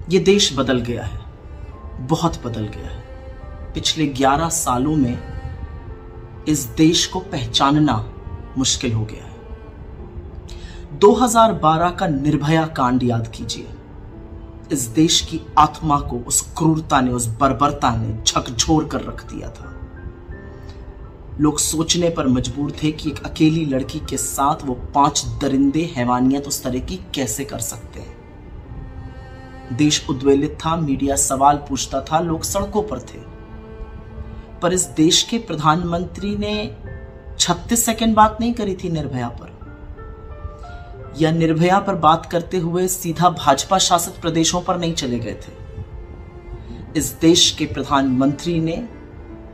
ये देश बदल गया है, बहुत बदल गया है। पिछले 11 सालों में इस देश को पहचानना मुश्किल हो गया है। 2012 का निर्भया कांड याद कीजिए। इस देश की आत्मा को उस क्रूरता ने, उस बर्बरता ने झकझोर कर रख दिया था। लोग सोचने पर मजबूर थे कि एक अकेली लड़की के साथ वो 5 दरिंदे हैवानियत उस तरह की कैसे कर सकते हैं। देश उद्वेलित था, मीडिया सवाल पूछता था, लोग सड़कों पर थे। पर इस देश के प्रधानमंत्री ने 36 सेकंड बात नहीं करी थी निर्भया पर, या निर्भया पर बात करते हुए सीधा भाजपा शासित प्रदेशों पर नहीं चले गए थे। इस देश के प्रधानमंत्री ने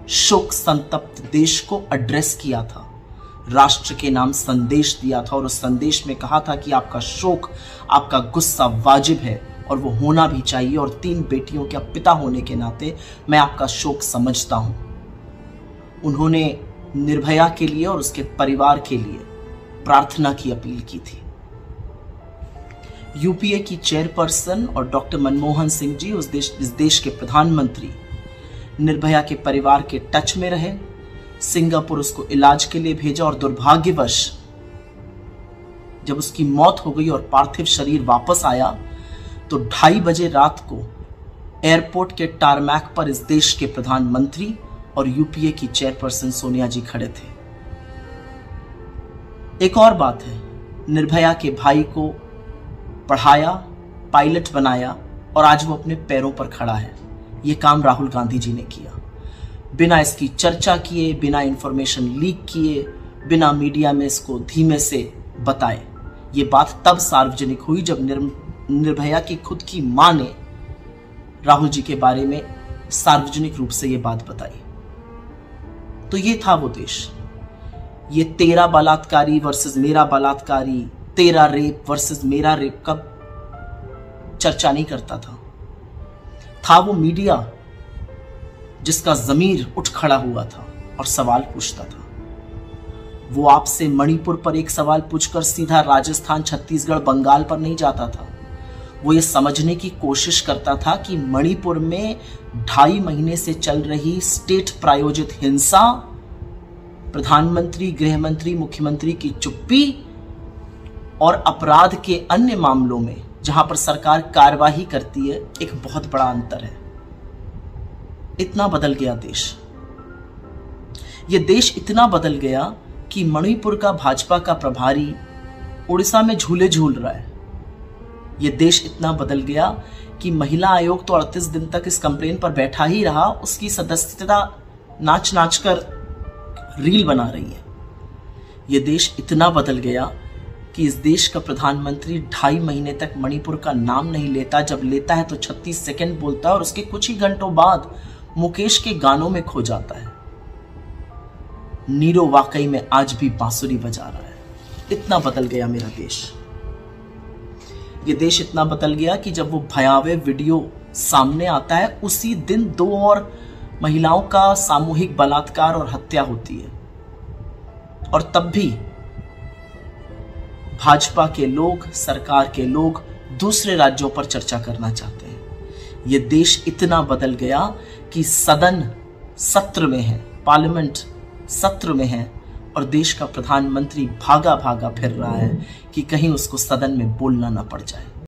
शोक संतप्त देश को एड्रेस किया था, राष्ट्र के नाम संदेश दिया था और उस संदेश में कहा था कि आपका शोक, आपका गुस्सा वाजिब है और वो होना भी चाहिए, और 3 बेटियों के पिता होने के नाते मैं आपका शोक समझता हूं। उन्होंने निर्भया के लिए और उसके परिवार के लिए प्रार्थना की अपील की थी। यूपीए की चेयरपर्सन और डॉक्टर मनमोहन सिंह जी, इस देश के प्रधानमंत्री, निर्भया के परिवार के टच में रहे। सिंगापुर उसको इलाज के लिए भेजा और दुर्भाग्यवश जब उसकी मौत हो गई और पार्थिव शरीर वापस आया तो 2:30 बजे रात को एयरपोर्ट के टारमैक पर इस देश के प्रधानमंत्री और यूपीए की चेयरपर्सन सोनिया जी खड़े थे। एक और बात है, निर्भया के भाई को पढ़ाया, पायलट बनाया और आज वो अपने पैरों पर खड़ा है। ये काम राहुल गांधी जी ने किया, बिना इसकी चर्चा किए, बिना इंफॉर्मेशन लीक किए, बिना मीडिया में इसको धीमे से बताए। ये बात तब सार्वजनिक हुई जब निर्भया की खुद की मां ने राहुल जी के बारे में सार्वजनिक रूप से ये बात बताई। तो ये था वो देश। ये 13 बलात्कारी वर्सेस मेरा बलात्कारी, 13 रेप वर्सेस मेरा रेप का चर्चा नहीं करता था वो मीडिया जिसका जमीर उठ खड़ा हुआ था और सवाल पूछता था। वो आपसे मणिपुर पर एक सवाल पूछकर सीधा राजस्थान, छत्तीसगढ़, बंगाल पर नहीं जाता था। वो ये समझने की कोशिश करता था कि मणिपुर में 2.5 महीने से चल रही स्टेट प्रायोजित हिंसा, प्रधानमंत्री, गृहमंत्री, मुख्यमंत्री की चुप्पी और अपराध के अन्य मामलों में जहां पर सरकार कार्यवाही करती है, एक बहुत बड़ा अंतर है। इतना बदल गया देश। यह देश इतना बदल गया कि मणिपुर का भाजपा का प्रभारी उड़ीसा में झूले झूल रहा है। यह देश इतना बदल गया कि महिला आयोग तो 38 दिन तक इस कंप्लेन पर बैठा ही रहा, उसकी सदस्यता नाच नाच कर रील बना रही है। यह देश इतना बदल गया कि इस देश का प्रधानमंत्री 2.5 महीने तक मणिपुर का नाम नहीं लेता, जब लेता है तो 36 सेकंड बोलता है और उसके कुछ ही घंटों बाद मुकेश के गानों में खो जाता है। नीरो वाकई में आज भी बांसुरी बजा रहा है। इतना बदल गया मेरा देश। ये देश इतना बदल गया कि जब वो भयावह वीडियो सामने आता है, उसी दिन 2 और महिलाओं का सामूहिक बलात्कार और हत्या होती है, और तब भी भाजपा के लोग, सरकार के लोग दूसरे राज्यों पर चर्चा करना चाहते हैं। यह देश इतना बदल गया कि सदन सत्र में है, पार्लियामेंट सत्र में है, और देश का प्रधानमंत्री भागा भागा फिर रहा है कि कहीं उसको सदन में बोलना ना पड़ जाए।